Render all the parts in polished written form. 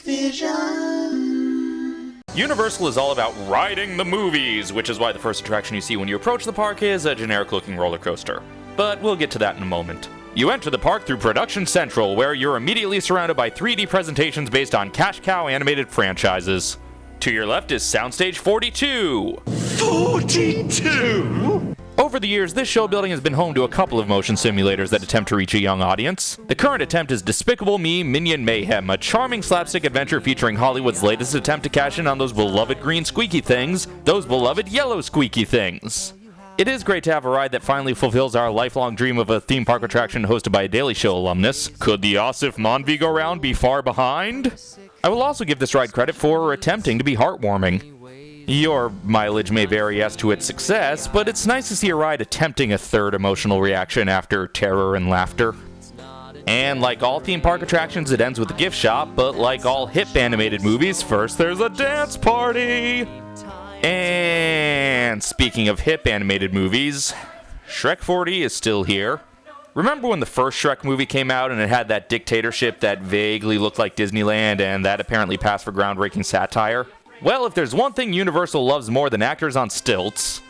vision. Universal is all about riding the movies, which is why the first attraction you see when you approach the park is a generic-looking roller coaster. But we'll get to that in a moment. You enter the park through Production Central, where you're immediately surrounded by 3D presentations based on cash cow animated franchises. To your left is Soundstage 42. 42? Over the years, this show building has been home to a couple of motion simulators that attempt to reach a young audience. The current attempt is Despicable Me Minion Mayhem, a charming slapstick adventure featuring Hollywood's latest attempt to cash in on those beloved green squeaky things, those beloved yellow squeaky things. It is great to have a ride that finally fulfills our lifelong dream of a theme park attraction hosted by a Daily Show alumnus. Could the Asif Manvi go round be far behind? I will also give this ride credit for attempting to be heartwarming. Your mileage may vary as to its success, but it's nice to see a ride attempting a third emotional reaction after terror and laughter. And like all theme park attractions, it ends with a gift shop, but like all hip animated movies, first there's a dance party! And speaking of hip animated movies, Shrek 40 is still here. Remember when the first Shrek movie came out and it had that dictatorship that vaguely looked like Disneyland and that apparently passed for groundbreaking satire? Well, if there's one thing Universal loves more than actors on stilts...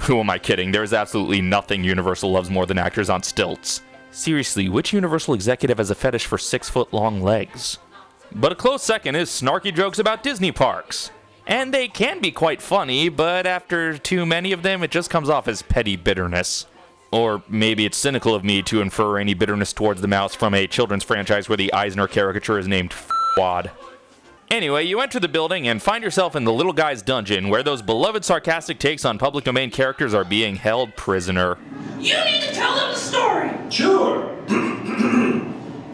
Who am I kidding? There's absolutely nothing Universal loves more than actors on stilts. Seriously, which Universal executive has a fetish for 6-foot-long legs? But a close second is snarky jokes about Disney parks. And they can be quite funny, but after too many of them, it just comes off as petty bitterness. Or maybe it's cynical of me to infer any bitterness towards the mouse from a children's franchise where the Eisner caricature is named Wad. Anyway, you enter the building and find yourself in the little guy's dungeon, where those beloved sarcastic takes on public domain characters are being held prisoner. You need to tell them the story! Sure.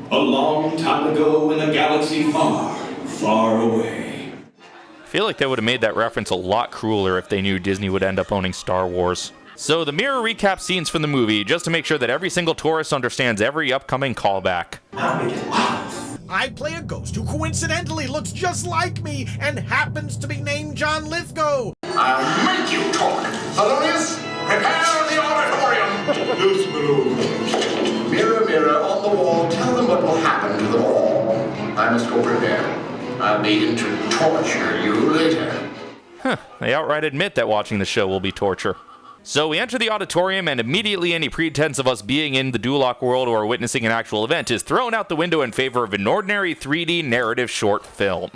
A long time ago in a galaxy far, far away. I feel like they would have made that reference a lot crueler if they knew Disney would end up owning Star Wars. So the mirror recaps scenes from the movie, just to make sure that every single tourist understands every upcoming callback. I play a ghost who coincidentally looks just like me and happens to be named John Lithgow. I'll make you talk. Thelonious, prepare the auditorium. Yes, Malone. Mirror, mirror on the wall, tell them what will happen to them all. I must go prepare. I'll begin to torture you later. They outright admit that watching the show will be torture. So we enter the auditorium, and immediately any pretense of us being in the Duloc world or witnessing an actual event is thrown out the window in favor of an ordinary 3D narrative short film.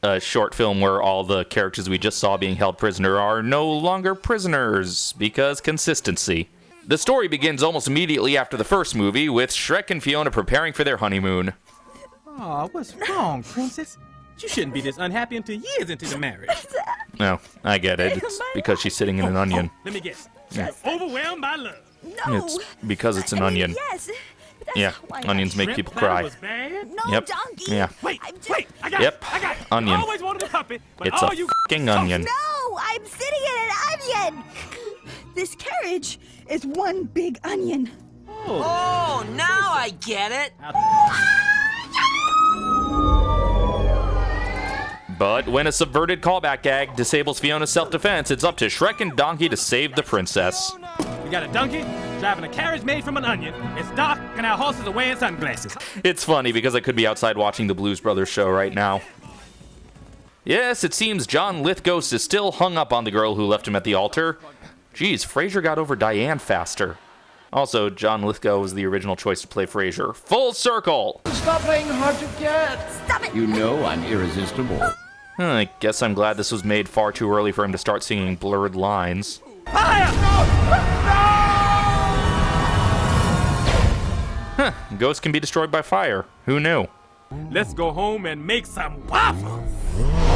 A short film where all the characters we just saw being held prisoner are no longer prisoners, because consistency. The story begins almost immediately after the first movie, with Shrek and Fiona preparing for their honeymoon. Aw, what's wrong, princess? You shouldn't be this unhappy until years into the marriage. No, I get it. It's because she's sitting in an onion. Let me guess. You're overwhelmed by love. No. It's because it's an onion. Yes. Yeah, onions make people cry. Was bad? No, Yep. donkey. Yeah. Wait, I got Yep. it. I got it. Onion. I always wanted a puppet, but It's all a you f***ing onion. No, I'm sitting in an onion. This carriage is one big onion. Oh, now I get it. But when a subverted callback gag disables Fiona's self-defense, it's up to Shrek and Donkey to save the princess. We got a donkey driving a carriage made from an onion. It's dark, and our horses are wearing sunglasses. It's funny because I could be outside watching the Blues Brothers show right now. Yes, it seems John Lithgow is still hung up on the girl who left him at the altar. Geez, Frasier got over Diane faster. Also, John Lithgow was the original choice to play Frasier. Full circle! Stop playing hard to get. Stop it. You know I'm irresistible. I guess I'm glad this was made far too early for him to start singing blurred lines. Ghosts can be destroyed by fire. Who knew? Let's go home and make some waffles.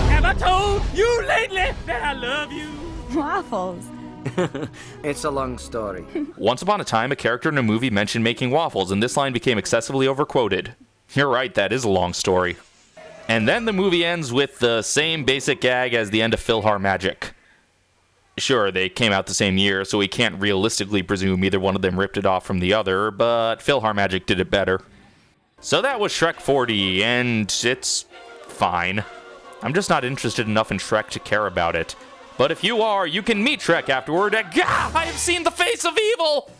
Have I told you lately that I love you? Waffles. It's a long story. Once upon a time, a character in a movie mentioned making waffles, and this line became excessively overquoted. You're right, that is a long story. And then the movie ends with the same basic gag as the end of PhilharMagic. Sure, they came out the same year, so we can't realistically presume either one of them ripped it off from the other, but PhilharMagic did it better. So that was Shrek 40, and it's fine. I'm just not interested enough in Shrek to care about it. But if you are, you can meet Shrek afterward at I have seen the face of evil!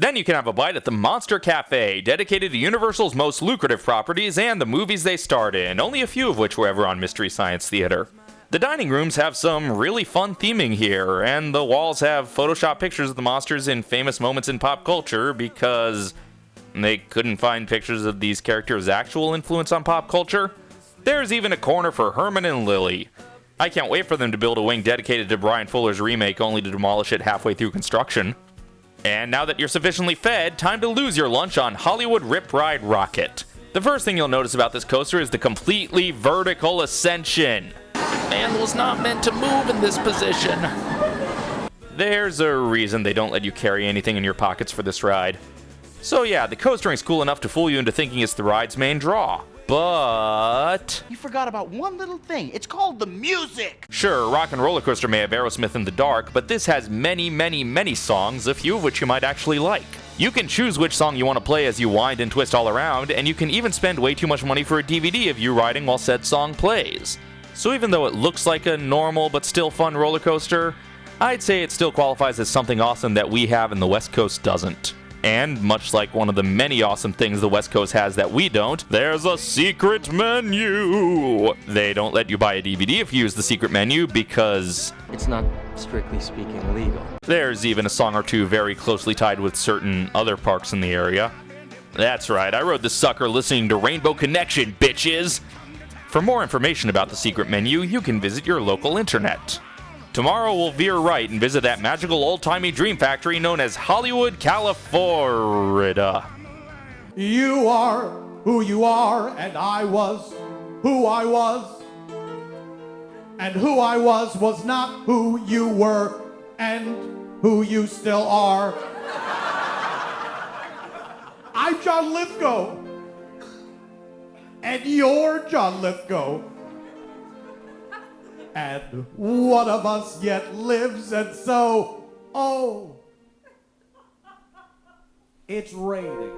Then you can have a bite at the Monster Cafe, dedicated to Universal's most lucrative properties and the movies they starred in, only a few of which were ever on Mystery Science Theater. The dining rooms have some really fun theming here, and the walls have Photoshop pictures of the monsters in famous moments in pop culture because they couldn't find pictures of these characters' actual influence on pop culture. There's even a corner for Herman and Lily. I can't wait for them to build a wing dedicated to Brian Fuller's remake only to demolish it halfway through construction. And now that you're sufficiently fed, time to lose your lunch on Hollywood Rip Ride Rockit. The first thing you'll notice about this coaster is the completely vertical ascension. Man was not meant to move in this position. There's a reason they don't let you carry anything in your pockets for this ride. So yeah, the coastering's cool enough to fool you into thinking it's the ride's main draw. But You forgot about one little thing. It's called the music. sure, Rock and Roller Coaster may have Aerosmith in the Dark, but this has many, many, many songs, a few of which you might actually like. You can choose which song you want to play as you wind and twist all around, and you can even spend way too much money for a DVD of you riding while said song plays. So even though it looks like a normal but still fun roller coaster, I'd say it still qualifies as something awesome that we have and the West Coast doesn't. And much like one of the many awesome things the West Coast has that we don't, there's a secret menu! They don't let you buy a DVD if you use the secret menu because It's not, strictly speaking, legal. there's even a song or two very closely tied with certain other parks in the area. That's right, I rode this sucker listening to Rainbow Connection, bitches! For more information about the secret menu, you can visit your local internet. Tomorrow we'll veer right and visit that magical old-timey dream factory known as Hollywood, California. You are who you are, and I was who I was. And who I was not who you were, and who you still are. I'm John Lithgow. And you're John Lithgow. And one of us yet lives, and so, oh, it's raining.